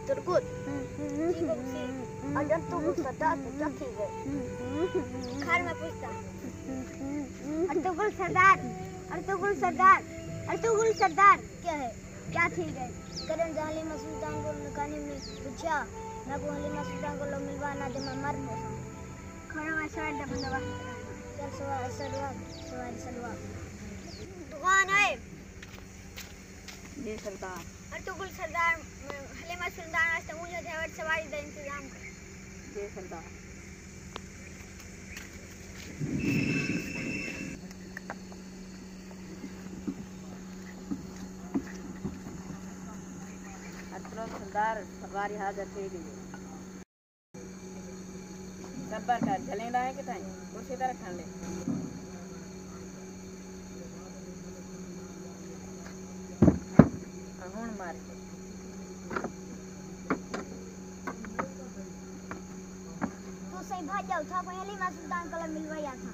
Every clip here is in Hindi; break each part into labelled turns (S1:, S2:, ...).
S1: Turgut. अगर तू सरदार तो क्या ठीक है? खैर मैं पूछता। अर्तुगरुल सरदार क्या है? क्या ठीक है? करण हलीमा सुल्तान को नकाने में पूछा, मैं को हलीमा सुल्तान को लो मिलवा ना दे मैं मर मोसा। खड़ा मैं सवाल दबंदवा। चल सवाल। दुकान है।
S2: जी सरदार।
S1: अर्तुगरुल सरदार हलीमा सुल्तान वास्ते मुझे देवर सवारी का इंतजाम कर।
S2: जी सरदार। सरदार सवारी हाजिर थी गई। सबर कर चलेंदा है कि ताई कुर्सी पर रख ले। हुन मार के
S1: तो सही भाग जाओ था कोई हलीमा सुल्तान को मिलवाया था।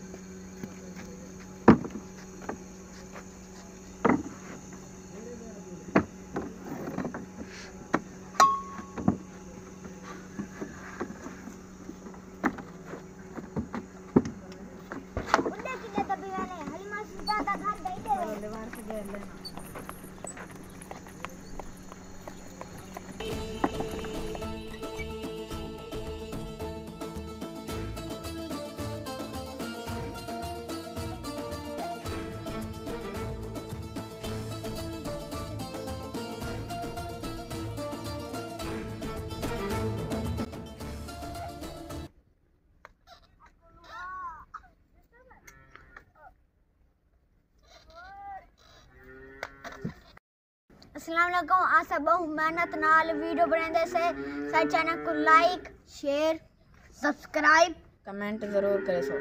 S1: अस्सलाम वालेकुम। आज सब बहुत मेहनत नाल वीडियो बनाते से सारे चैनल को लाइक शेयर सब्सक्राइब
S2: कमेंट जरूर करे सो।